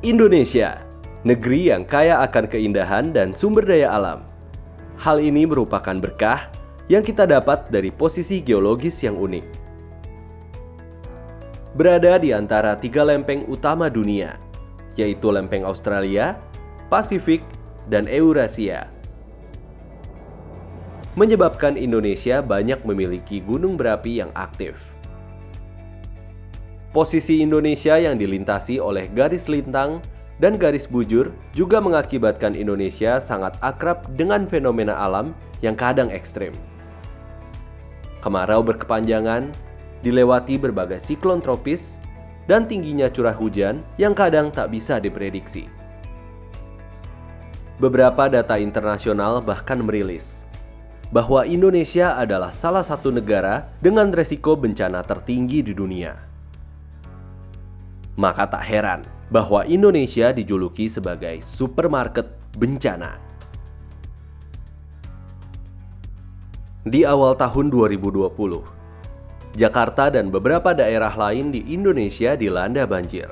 Indonesia, negeri yang kaya akan keindahan dan sumber daya alam. Hal ini merupakan berkah yang kita dapat dari posisi geologis yang unik. Berada di antara 3 lempeng utama dunia, yaitu lempeng Australia, Pasifik, dan Eurasia. Menyebabkan Indonesia banyak memiliki gunung berapi yang aktif. Posisi Indonesia yang dilintasi oleh garis lintang dan garis bujur juga mengakibatkan Indonesia sangat akrab dengan fenomena alam yang kadang ekstrim. Kemarau berkepanjangan, dilewati berbagai siklon tropis, dan tingginya curah hujan yang kadang tak bisa diprediksi. Beberapa data internasional bahkan merilis bahwa Indonesia adalah salah satu negara dengan resiko bencana tertinggi di dunia. Maka tak heran bahwa Indonesia dijuluki sebagai supermarket bencana. Di awal tahun 2020, Jakarta dan beberapa daerah lain di Indonesia dilanda banjir.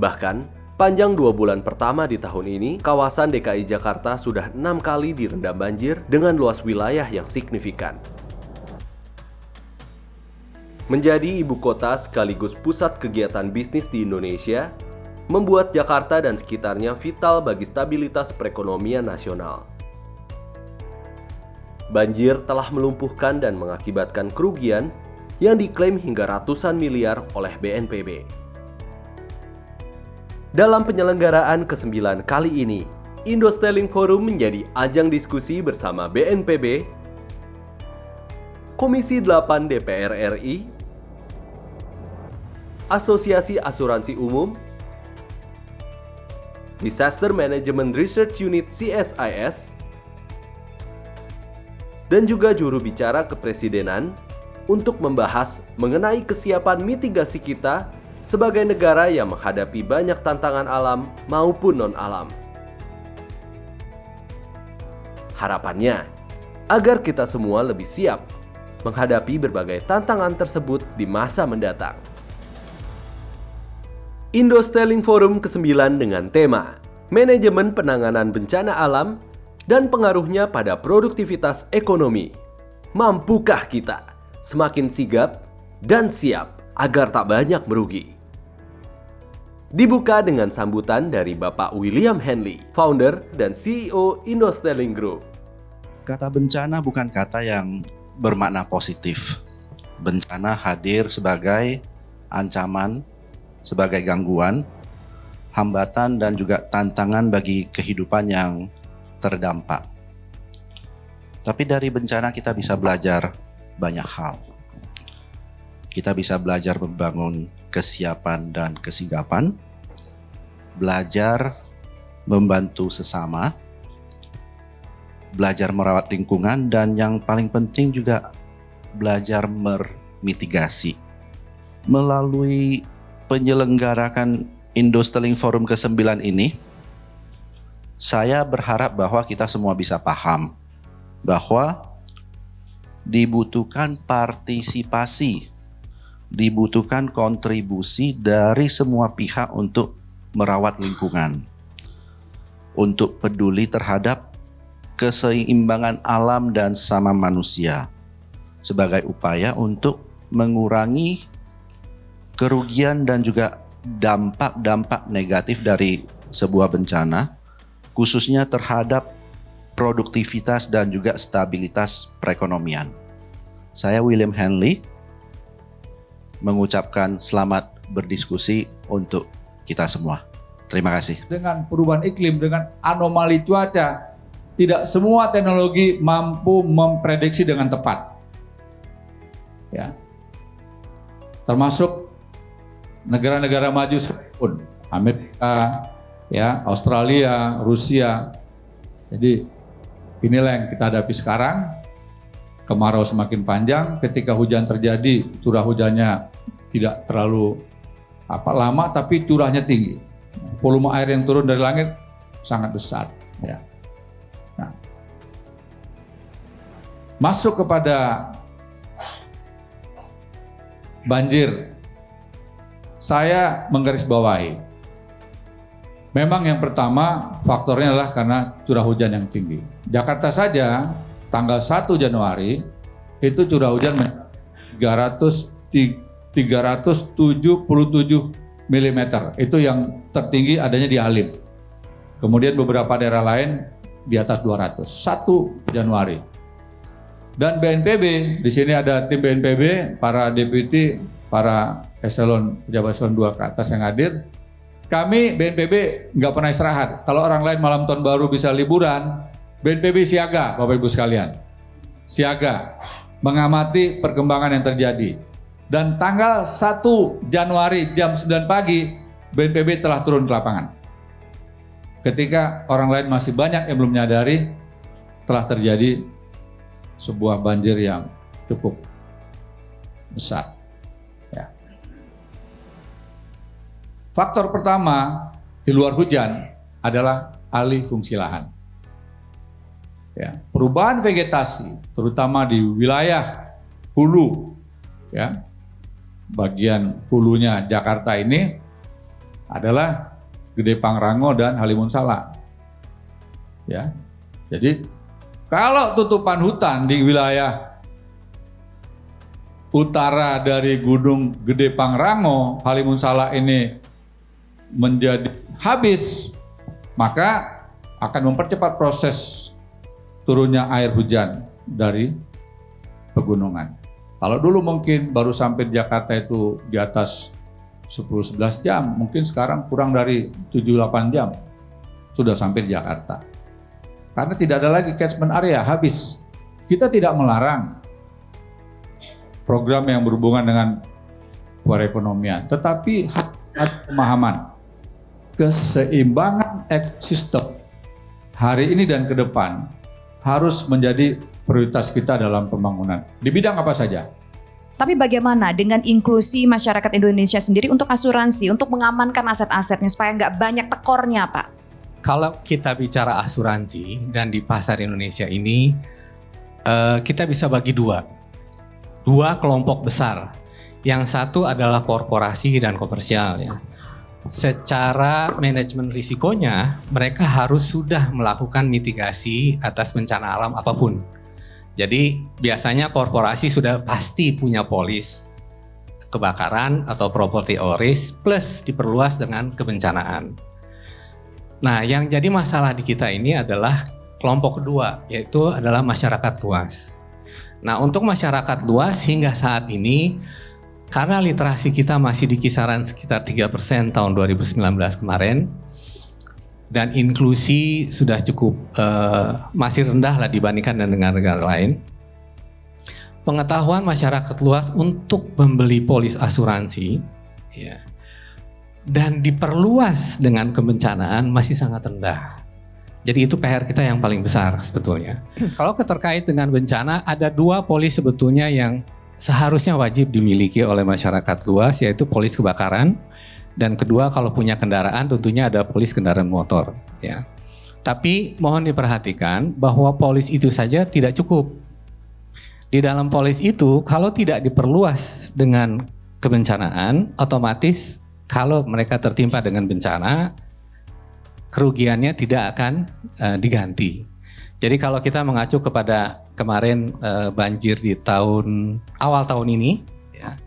Bahkan, panjang 2 bulan pertama di tahun ini, kawasan DKI Jakarta sudah 6 kali direndam banjir dengan luas wilayah yang signifikan. Menjadi ibu kota sekaligus pusat kegiatan bisnis di Indonesia, membuat Jakarta dan sekitarnya vital bagi stabilitas perekonomian nasional. Banjir telah melumpuhkan dan mengakibatkan kerugian yang diklaim hingga ratusan miliar oleh BNPB. Dalam penyelenggaraan ke-9 kali ini, Indostyling Forum menjadi ajang diskusi bersama BNPB, Komisi 8 DPR RI, Asosiasi Asuransi Umum, Disaster Management Research Unit CSIS, dan juga juru bicara kepresidenan untuk membahas mengenai kesiapan mitigasi kita sebagai negara yang menghadapi banyak tantangan alam maupun non-alam. Harapannya, agar kita semua lebih siap menghadapi berbagai tantangan tersebut di masa mendatang. Indostyling Forum ke-9 dengan tema Manajemen Penanganan Bencana Alam dan Pengaruhnya pada Produktivitas Ekonomi. Mampukah kita semakin sigap dan siap agar tak banyak merugi? Dibuka dengan sambutan dari Bapak William Henley, founder dan CEO Indostyling Group. Kata bencana bukan kata yang bermakna positif. Bencana hadir sebagai ancaman, sebagai gangguan, hambatan dan juga tantangan bagi kehidupan yang terdampak. Tapi dari bencana kita bisa belajar banyak hal. Kita bisa belajar membangun kesiapan dan kesigapan, belajar membantu sesama, belajar merawat lingkungan, dan yang paling penting juga belajar bermitigasi. Melalui penyelenggarakan Indostyling Forum ke-9 ini, saya berharap bahwa kita semua bisa paham bahwa dibutuhkan partisipasi, dibutuhkan kontribusi dari semua pihak untuk merawat lingkungan, untuk peduli terhadap keseimbangan alam dan sesama manusia, sebagai upaya untuk mengurangi kerugian dan juga dampak-dampak negatif dari sebuah bencana, khususnya terhadap produktivitas dan juga stabilitas perekonomian. Saya William Henley mengucapkan selamat berdiskusi untuk kita semua. Terima kasih. Dengan perubahan iklim, dengan anomali cuaca, tidak semua teknologi mampu memprediksi dengan tepat. Ya. Termasuk negara-negara maju sekalipun, Amerika, ya, Australia, Rusia. Jadi inilah yang kita hadapi sekarang. Kemarau semakin panjang, ketika hujan terjadi, curah hujannya tidak terlalu lama, tapi curahnya tinggi. Volume air yang turun dari langit sangat besar. Ya. Nah, masuk kepada banjir, saya menggarisbawahi Memang yang pertama faktornya adalah karena curah hujan yang tinggi. Jakarta saja tanggal 1 Januari itu curah hujan 377 mm. Itu yang tertinggi adanya di Halim. Kemudian beberapa daerah lain di atas 200. 1 Januari. Dan BNPB, di sini ada tim BNPB, para deputi, para pejabat eselon 2 ke atas yang hadir. Kami BNPB nggak pernah istirahat. Kalau orang lain malam tahun baru bisa liburan, BNPB siaga, Bapak Ibu sekalian. Siaga, mengamati perkembangan yang terjadi. Dan tanggal 1 Januari jam 9 pagi, BNPB telah turun ke lapangan. Ketika orang lain masih banyak yang belum menyadari, telah terjadi sebuah banjir yang cukup besar. Ya. Faktor pertama di luar hujan adalah alih fungsi lahan. Ya, perubahan vegetasi, terutama di wilayah hulu, ya, bagian hulunya Jakarta ini adalah Gede Pangrango dan Halimun Salak. Ya, jadi kalau tutupan hutan di wilayah utara dari Gunung Gede Pangrango, Halimun Salak ini menjadi habis, maka akan mempercepat proses turunnya air hujan dari pegunungan. Kalau dulu mungkin baru sampai di Jakarta itu di atas 10-11 jam, mungkin sekarang kurang dari 7-8 jam sudah sampai di Jakarta. Karena tidak ada lagi catchment area, habis. Kita tidak melarang program yang berhubungan dengan perekonomian, tetapi pemahaman keseimbangan ekosistem hari ini dan ke depan harus menjadi prioritas kita dalam pembangunan. Di bidang apa saja? Tapi bagaimana dengan inklusi masyarakat Indonesia sendiri untuk asuransi, untuk mengamankan aset-asetnya supaya nggak banyak tekornya, Pak? Kalau kita bicara asuransi dan di pasar Indonesia ini, kita bisa bagi dua kelompok besar. Yang satu adalah korporasi dan komersial, ya. Secara manajemen risikonya, mereka harus sudah melakukan mitigasi atas bencana alam apapun. Jadi biasanya korporasi sudah pasti punya polis kebakaran atau property all risk plus diperluas dengan kebencanaan. Nah, yang jadi masalah di kita ini adalah kelompok kedua, yaitu adalah masyarakat luas. Nah, untuk masyarakat luas hingga saat ini, karena literasi kita masih di kisaran sekitar 3% tahun 2019 kemarin, dan inklusi sudah cukup masih rendah lah dibandingkan dengan negara lain, pengetahuan masyarakat luas untuk membeli polis asuransi, ya, dan diperluas dengan kebencanaan masih sangat rendah. Jadi itu PR kita yang paling besar sebetulnya. Kalau terkait dengan bencana, ada dua polis sebetulnya yang seharusnya wajib dimiliki oleh masyarakat luas, yaitu polis kebakaran, dan kedua kalau punya kendaraan tentunya ada polis kendaraan motor, ya. Tapi mohon diperhatikan bahwa polis itu saja tidak cukup. Di dalam polis itu kalau tidak diperluas dengan kebencanaan, otomatis kalau mereka tertimpa dengan bencana, kerugiannya tidak akan diganti. Jadi kalau kita mengacu kepada kemarin banjir di awal tahun ini, ya,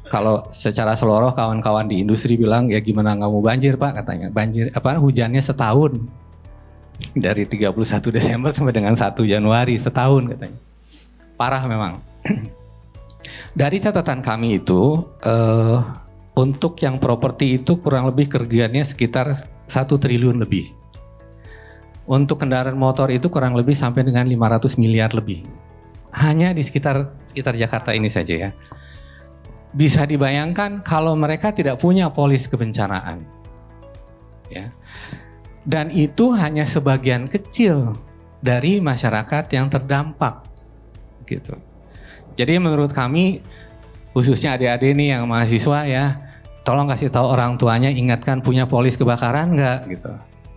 kalau secara seluruh kawan-kawan di industri bilang ya gimana nggak mau banjir Pak, katanya banjir hujannya setahun dari 31 Desember sampai dengan 1 Januari setahun katanya, parah memang. Dari catatan kami itu untuk yang properti itu kurang lebih kerugiannya sekitar 1 triliun lebih. Untuk kendaraan motor itu kurang lebih sampai dengan 500 miliar lebih. Hanya di sekitar Jakarta ini saja, ya. Bisa dibayangkan kalau mereka tidak punya polis kebencanaan, ya. Dan itu hanya sebagian kecil dari masyarakat yang terdampak, gitu. Jadi menurut kami, khususnya adik-adik nih yang mahasiswa, ya, tolong kasih tahu orang tuanya, ingatkan punya polis kebakaran nggak, gitu.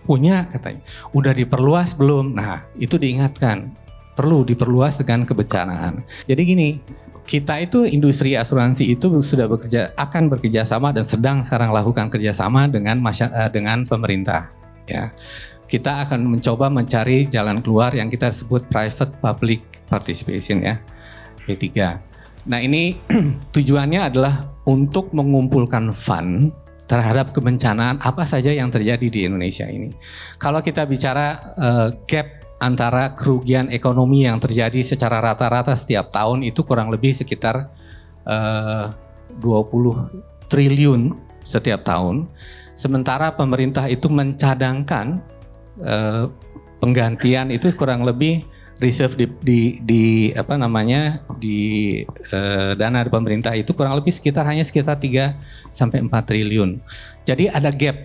Punya katanya, udah diperluas belum? Nah itu diingatkan, perlu diperluas dengan kebencanaan. Jadi gini, kita itu industri asuransi itu akan bekerja sama dan sedang sekarang lakukan kerjasama dengan pemerintah. Ya, kita akan mencoba mencari jalan keluar yang kita sebut private public participation ya, P3. Nah ini tujuannya adalah untuk mengumpulkan fund terhadap kebencanaan apa saja yang terjadi di Indonesia ini. Kalau kita bicara gap antara kerugian ekonomi yang terjadi secara rata-rata setiap tahun itu kurang lebih sekitar 20 triliun setiap tahun. Sementara pemerintah itu mencadangkan penggantian itu kurang lebih reserve di dana pemerintah itu kurang lebih sekitar 3 sampai 4 triliun. Jadi ada gap.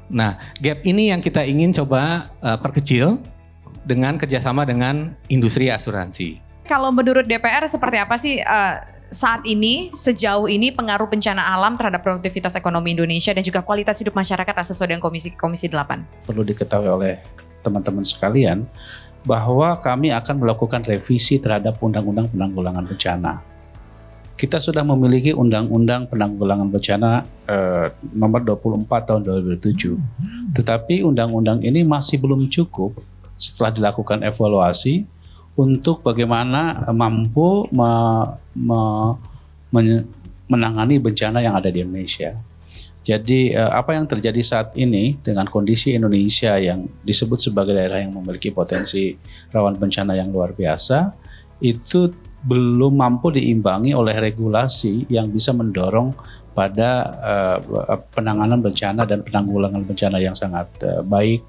Nah, gap ini yang kita ingin coba perkecil dengan kerjasama dengan industri asuransi. Kalau menurut DPR seperti apa sih saat ini, sejauh ini pengaruh bencana alam terhadap produktivitas ekonomi Indonesia dan juga kualitas hidup masyarakat sesuai dengan Komisi 8? Perlu diketahui oleh teman-teman sekalian bahwa kami akan melakukan revisi terhadap Undang-Undang Penanggulangan Bencana. Kita sudah memiliki Undang-Undang Penanggulangan Bencana nomor 24 tahun 2007. Tetapi undang-undang ini masih belum cukup setelah dilakukan evaluasi untuk bagaimana mampu menangani bencana yang ada di Indonesia. Jadi apa yang terjadi saat ini dengan kondisi Indonesia yang disebut sebagai daerah yang memiliki potensi rawan bencana yang luar biasa, itu belum mampu diimbangi oleh regulasi yang bisa mendorong pada penanganan bencana dan penanggulangan bencana yang sangat baik,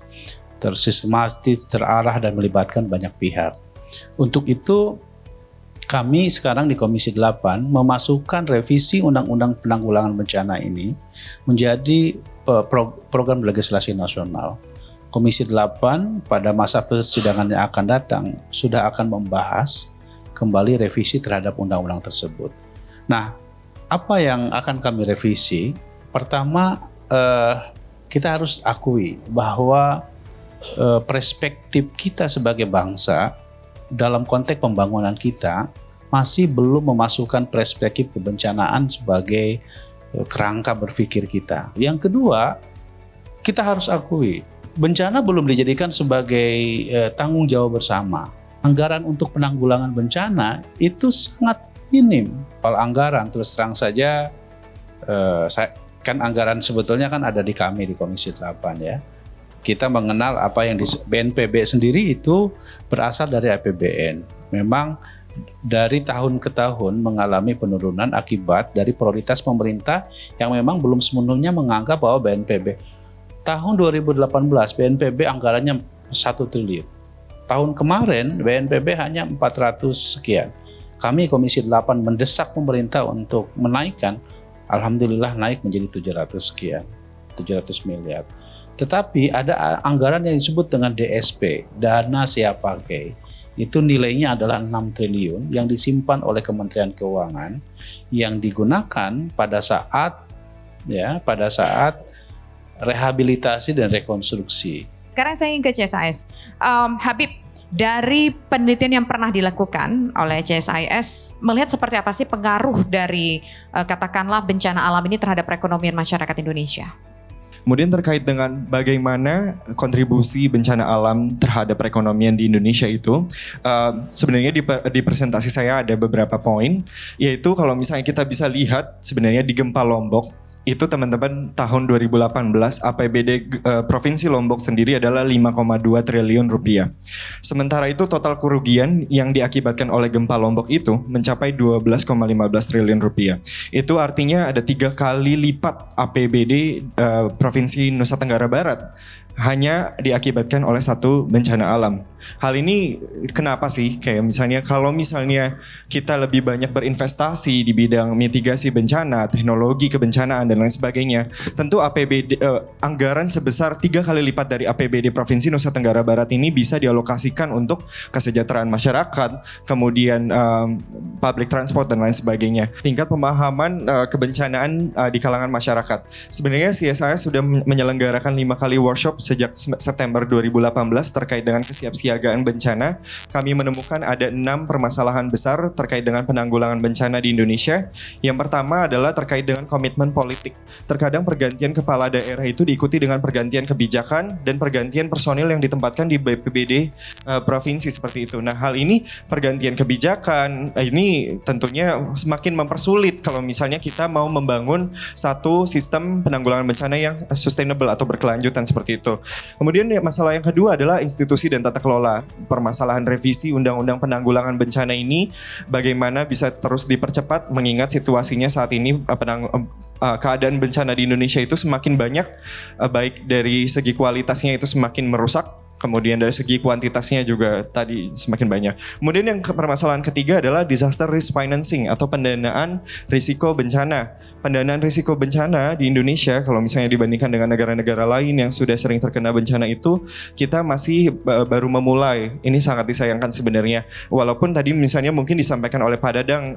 tersistematis, terarah dan melibatkan banyak pihak. Untuk itu kami sekarang di Komisi 8 memasukkan revisi Undang-Undang Penanggulangan Bencana ini menjadi program legislasi nasional. Komisi 8 pada masa persidangan yang akan datang sudah akan membahas kembali revisi terhadap undang-undang tersebut. Nah, apa yang akan kami revisi? Pertama, kita harus akui bahwa perspektif kita sebagai bangsa dalam konteks pembangunan kita masih belum memasukkan perspektif kebencanaan sebagai kerangka berpikir kita. Yang kedua, kita harus akui bencana belum dijadikan sebagai tanggung jawab bersama. Anggaran untuk penanggulangan bencana itu sangat minim. Kalau anggaran terus terang saja, kan anggaran sebetulnya kan ada di kami di Komisi 8 ya. Kita mengenal apa yang di BNPB sendiri itu berasal dari APBN. Memang dari tahun ke tahun mengalami penurunan akibat dari prioritas pemerintah yang memang belum sepenuhnya menganggap bahwa BNPB. Tahun 2018 BNPB anggarannya 1 triliun. Tahun kemarin BNPB hanya 400 sekian. Kami Komisi 8 mendesak pemerintah untuk menaikkan, alhamdulillah naik menjadi 700 sekian, 700 miliar. Tetapi ada anggaran yang disebut dengan DSP, dana siap pakai. Itu nilainya adalah 6 triliun yang disimpan oleh Kementerian Keuangan yang digunakan pada saat rehabilitasi dan rekonstruksi. Sekarang saya ingin ke CSIS. Habib, dari penelitian yang pernah dilakukan oleh CSIS, melihat seperti apa sih pengaruh dari katakanlah bencana alam ini terhadap perekonomian masyarakat Indonesia? Kemudian terkait dengan bagaimana kontribusi bencana alam terhadap perekonomian di Indonesia itu, sebenarnya di presentasi saya ada beberapa poin, yaitu kalau misalnya kita bisa lihat sebenarnya di gempa Lombok, itu teman-teman tahun 2018 APBD Provinsi Lombok sendiri adalah 5,2 triliun rupiah. Sementara itu total kerugian yang diakibatkan oleh gempa Lombok itu mencapai 12,15 triliun rupiah. Itu artinya ada 3 kali lipat APBD Provinsi Nusa Tenggara Barat hanya diakibatkan oleh satu bencana alam. Hal ini kenapa sih? Kayak misalnya kalau misalnya kita lebih banyak berinvestasi di bidang mitigasi bencana, teknologi kebencanaan dan lain sebagainya, tentu APBD anggaran sebesar 3 kali lipat dari APBD Provinsi Nusa Tenggara Barat ini bisa dialokasikan untuk kesejahteraan masyarakat, kemudian public transport dan lain sebagainya. Tingkat pemahaman kebencanaan di kalangan masyarakat. Sebenarnya CSIS sudah menyelenggarakan 5 kali workshop sejak September 2018 terkait dengan kesiapsiagaan bencana, kami menemukan ada 6 permasalahan besar terkait dengan penanggulangan bencana di Indonesia. Yang pertama adalah terkait dengan komitmen politik. Terkadang pergantian kepala daerah itu diikuti dengan pergantian kebijakan dan pergantian personil yang ditempatkan di BPBD provinsi seperti itu. Nah, hal ini pergantian kebijakan ini tentunya semakin mempersulit kalau misalnya kita mau membangun satu sistem penanggulangan bencana yang sustainable atau berkelanjutan seperti itu. Kemudian masalah yang kedua adalah institusi dan tata kelola. Permasalahan revisi Undang-Undang Penanggulangan Bencana ini bagaimana bisa terus dipercepat mengingat situasinya saat ini keadaan bencana di Indonesia itu semakin banyak, baik dari segi kualitasnya itu semakin merusak, kemudian dari segi kuantitasnya juga tadi semakin banyak. Kemudian yang permasalahan ketiga adalah disaster risk financing atau pendanaan risiko bencana. Pendanaan risiko bencana di Indonesia kalau misalnya dibandingkan dengan negara-negara lain yang sudah sering terkena bencana itu, kita masih baru memulai. Ini sangat disayangkan sebenarnya. Walaupun tadi misalnya mungkin disampaikan oleh Pak Dadang,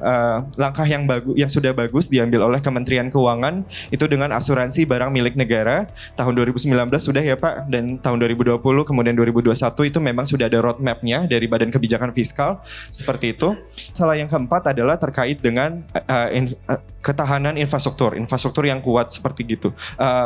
langkah yang sudah bagus diambil oleh Kementerian Keuangan itu dengan asuransi barang milik negara tahun 2019 sudah ya Pak, dan tahun 2020 kemudian 2021 itu memang sudah ada roadmap-nya dari Badan Kebijakan Fiskal seperti itu. Salah yang keempat adalah terkait dengan ketahanan infrastruktur yang kuat seperti gitu.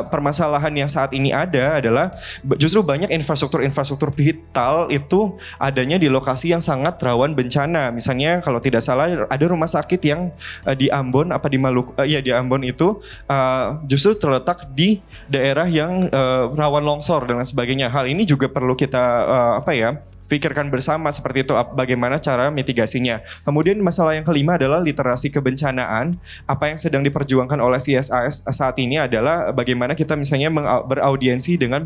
Permasalahan yang saat ini ada adalah justru banyak infrastruktur vital itu adanya di lokasi yang sangat rawan bencana. Misalnya kalau tidak salah ada rumah sakit yang di Ambon di Maluku, di Ambon itu justru terletak di daerah yang rawan longsor dan lain sebagainya. Hal ini juga perlu kita pikirkan bersama seperti itu bagaimana cara mitigasinya. Kemudian masalah yang kelima adalah literasi kebencanaan. Apa yang sedang diperjuangkan oleh CSIS saat ini adalah bagaimana kita misalnya beraudiensi dengan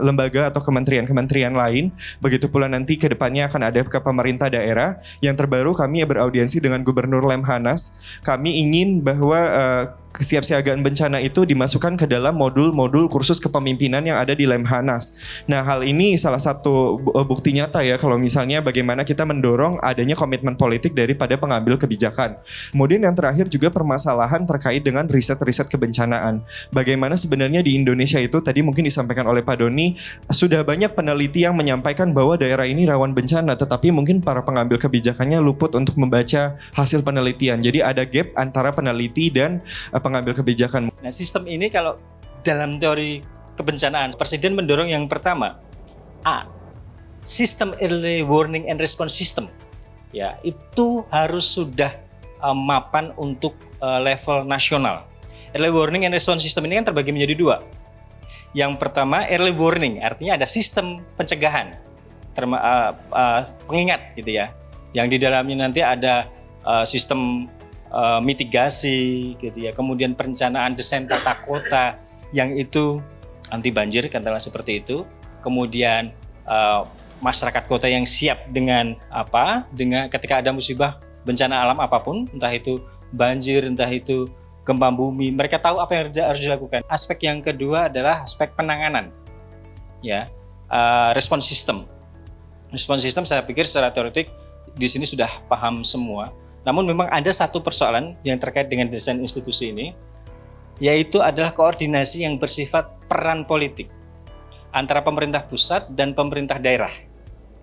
lembaga atau kementerian-kementerian lain. Begitu pula nanti ke depannya akan ada ke pemerintah daerah. Yang terbaru kami beraudiensi dengan Gubernur Lemhanas. Kami ingin bahwa kesiapsiagaan bencana itu dimasukkan ke dalam modul-modul kursus kepemimpinan yang ada di Lemhanas. Nah, hal ini salah satu bukti nyata ya kalau misalnya bagaimana kita mendorong adanya komitmen politik daripada pengambil kebijakan. Kemudian yang terakhir juga permasalahan terkait dengan riset-riset kebencanaan. Bagaimana sebenarnya di Indonesia itu tadi mungkin disampaikan oleh Pak Doni, sudah banyak peneliti yang menyampaikan bahwa daerah ini rawan bencana, tetapi mungkin para pengambil kebijakannya luput untuk membaca hasil penelitian. Jadi ada gap antara peneliti dan pengambil kebijakan. Nah, sistem ini kalau dalam teori kebencanaan, Presiden mendorong yang pertama, sistem early warning and response system. Ya, itu harus sudah mapan untuk level nasional. Early warning and response system ini kan terbagi menjadi dua. Yang pertama early warning, artinya ada sistem pencegahan, pengingat gitu ya. Yang di dalamnya nanti ada sistem mitigasi gitu ya, kemudian perencanaan desain tata kota yang itu anti banjir katakanlah seperti itu, kemudian masyarakat kota yang siap dengan ketika ada musibah bencana alam apapun, entah itu banjir, entah itu gempa bumi, mereka tahu apa yang harus dilakukan. Aspek yang kedua adalah aspek penanganan ya, response system saya pikir secara teoretik di sini sudah paham semua. Namun memang ada satu persoalan yang terkait dengan desain institusi ini, yaitu adalah koordinasi yang bersifat peran politik antara pemerintah pusat dan pemerintah daerah.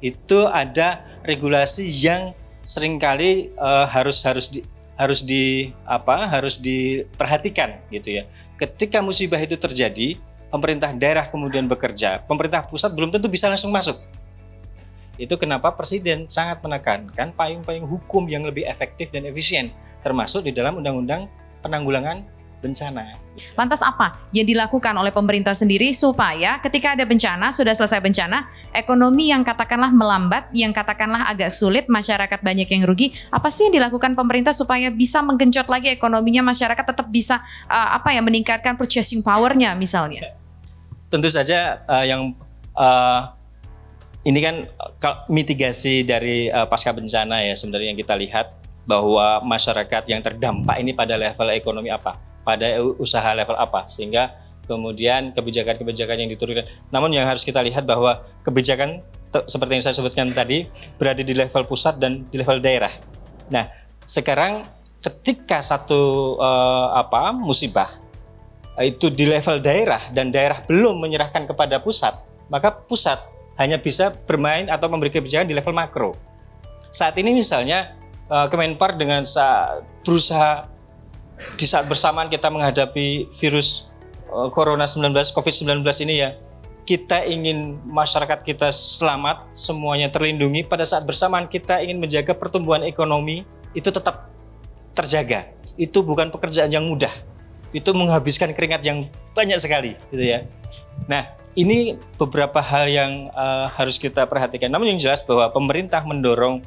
Itu ada regulasi yang seringkali harus diperhatikan gitu ya. Ketika musibah itu terjadi, pemerintah daerah kemudian bekerja, pemerintah pusat belum tentu bisa langsung masuk. Itu kenapa Presiden sangat menekankan payung-payung hukum yang lebih efektif dan efisien, termasuk di dalam Undang-Undang Penanggulangan Bencana. Lantas apa yang dilakukan oleh pemerintah sendiri supaya ketika ada bencana, sudah selesai bencana, ekonomi yang katakanlah melambat, yang katakanlah agak sulit, masyarakat banyak yang rugi, apa sih yang dilakukan pemerintah supaya bisa menggenjot lagi ekonominya, masyarakat tetap bisa meningkatkan purchasing power-nya misalnya? Tentu saja ini kan mitigasi dari pasca bencana ya sebenarnya yang kita lihat bahwa masyarakat yang terdampak ini pada level ekonomi apa, pada usaha level apa, sehingga kemudian kebijakan-kebijakan yang diturunkan. Namun yang harus kita lihat bahwa kebijakan seperti yang saya sebutkan tadi berada di level pusat dan di level daerah. Nah, sekarang ketika satu musibah itu di level daerah dan daerah belum menyerahkan kepada pusat, maka pusat hanya bisa bermain atau memberi kebijakan di level makro. Saat ini misalnya Kemenpar dengan berusaha di saat bersamaan kita menghadapi virus Corona 19, COVID-19 ini ya, kita ingin masyarakat kita selamat, semuanya terlindungi. Pada saat bersamaan kita ingin menjaga pertumbuhan ekonomi itu tetap terjaga. Itu bukan pekerjaan yang mudah. Itu menghabiskan keringat yang banyak sekali, gitu ya. Nah, ini beberapa hal yang harus kita perhatikan. Namun yang jelas bahwa pemerintah mendorong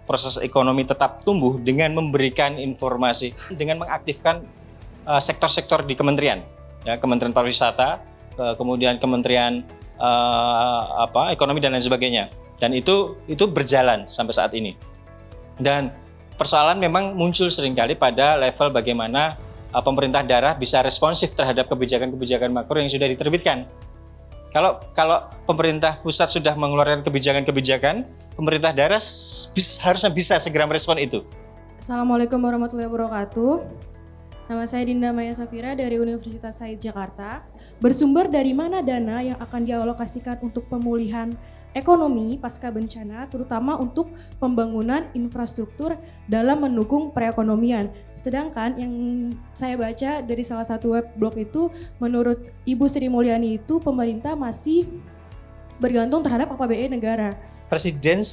proses ekonomi tetap tumbuh dengan memberikan informasi, dengan mengaktifkan sektor-sektor di kementerian, ya, Kementerian Pariwisata, kemudian Kementerian Ekonomi dan lain sebagainya. Dan itu berjalan sampai saat ini. Dan persoalan memang muncul seringkali pada level bagaimana pemerintah daerah bisa responsif terhadap kebijakan-kebijakan makro yang sudah diterbitkan. Kalau pemerintah pusat sudah mengeluarkan kebijakan-kebijakan, pemerintah daerah harusnya bisa segera merespon itu. Assalamualaikum warahmatullahi wabarakatuh. Nama saya Dinda Maya Safira dari Universitas Said Jakarta. Bersumber dari mana dana yang akan dialokasikan untuk pemulihan ekonomi pasca bencana, terutama untuk pembangunan infrastruktur dalam mendukung perekonomian. Sedangkan yang saya baca dari salah satu web blog itu, menurut Ibu Sri Mulyani itu pemerintah masih bergantung terhadap APBN negara. Presiden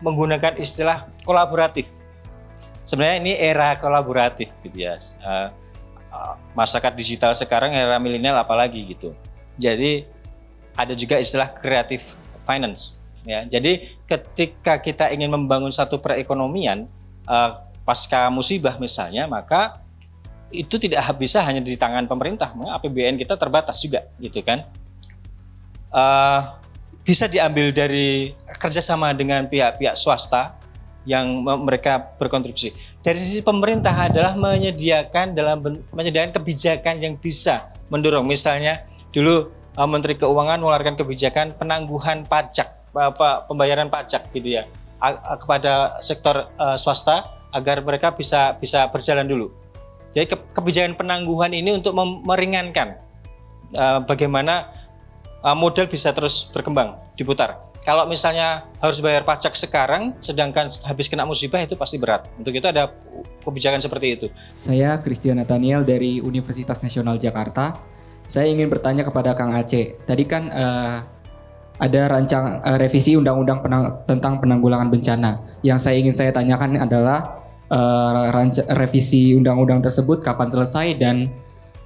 menggunakan istilah kolaboratif. Sebenarnya ini era kolaboratif gitu ya. Masyarakat digital sekarang era milenial apalagi gitu. Jadi ada juga istilah kreatif finance, ya. Jadi ketika kita ingin membangun satu perekonomian pasca musibah misalnya, maka itu tidak bisa hanya di tangan pemerintah. APBN kita terbatas juga, gitu kan? Bisa diambil dari kerjasama dengan pihak-pihak swasta yang mereka berkontribusi. Dari sisi pemerintah adalah menyediakan kebijakan yang bisa mendorong. Misalnya dulu Menteri Keuangan mengeluarkan kebijakan penangguhan pajak, pembayaran pajak gitu ya, kepada sektor swasta agar mereka bisa berjalan dulu. Jadi kebijakan penangguhan ini untuk meringankan bagaimana modal bisa terus berkembang, diputar. Kalau misalnya harus bayar pajak sekarang, sedangkan habis kena musibah itu pasti berat. Untuk itu ada kebijakan seperti itu. Saya Christian Nathaniel dari Universitas Nasional Jakarta. Saya ingin bertanya kepada Kang Aceh. Tadi kan ada revisi undang-undang tentang penanggulangan bencana. Yang ingin saya tanyakan adalah revisi undang-undang tersebut kapan selesai dan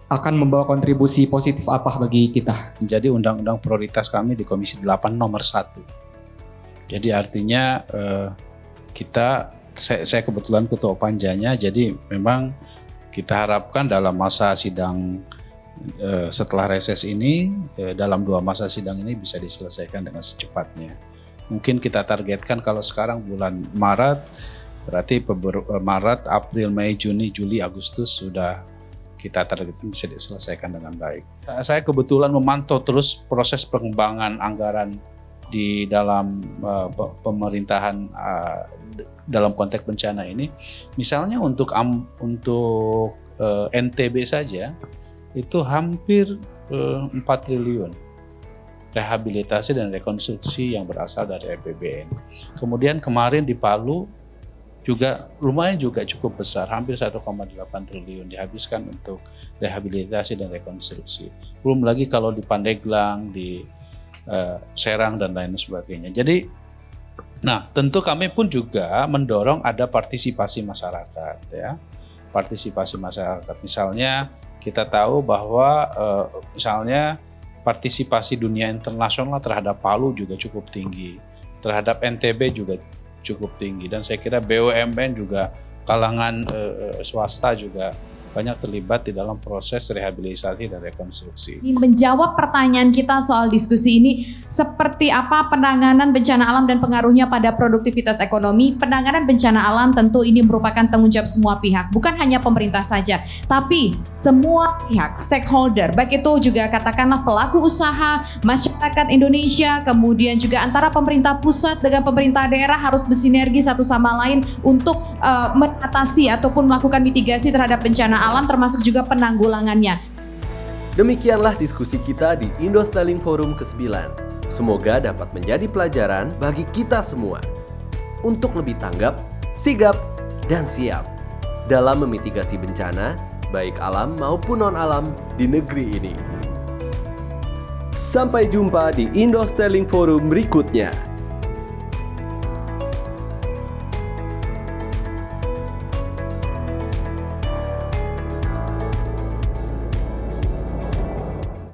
akan membawa kontribusi positif apa bagi kita? Jadi undang-undang prioritas kami di Komisi 8 nomor 1. Jadi artinya saya kebetulan ketua panjanya, jadi memang kita harapkan dalam masa sidang setelah reses ini, dalam 2 masa sidang ini bisa diselesaikan dengan secepatnya. Mungkin kita targetkan kalau sekarang bulan Maret, berarti Maret, April, Mei, Juni, Juli, Agustus sudah kita targetkan bisa diselesaikan dengan baik. Saya kebetulan memantau terus proses pengembangan anggaran di dalam pemerintahan dalam konteks bencana ini. Misalnya untuk NTB saja, itu hampir 4 triliun rehabilitasi dan rekonstruksi yang berasal dari APBN. Kemudian kemarin di Palu juga lumayan juga cukup besar, hampir 1,8 triliun dihabiskan untuk rehabilitasi dan rekonstruksi. Belum lagi kalau di Pandeglang, di Serang dan lain sebagainya. Jadi, tentu kami pun juga mendorong ada partisipasi masyarakat, ya. Partisipasi masyarakat, misalnya kita tahu bahwa misalnya partisipasi dunia internasional terhadap Palu juga cukup tinggi, terhadap NTB juga cukup tinggi, dan saya kira BUMN juga kalangan swasta juga banyak terlibat di dalam proses rehabilitasi dan rekonstruksi. Menjawab pertanyaan kita soal diskusi ini, seperti apa penanganan bencana alam dan pengaruhnya pada produktivitas ekonomi? Penanganan bencana alam tentu ini merupakan tanggung jawab semua pihak, bukan hanya pemerintah saja, tapi semua pihak, stakeholder, baik itu juga katakanlah pelaku usaha, masyarakat Indonesia, kemudian juga antara pemerintah pusat dengan pemerintah daerah harus bersinergi satu sama lain untuk mengatasi ataupun melakukan mitigasi terhadap bencana alam, termasuk juga penanggulangannya. Demikianlah diskusi kita di Indo-Styling Forum ke-9. Semoga dapat menjadi pelajaran bagi kita semua untuk lebih tanggap, sigap, dan siap dalam memitigasi bencana, baik alam maupun non-alam di negeri ini. Sampai jumpa di Indo-Styling Forum berikutnya.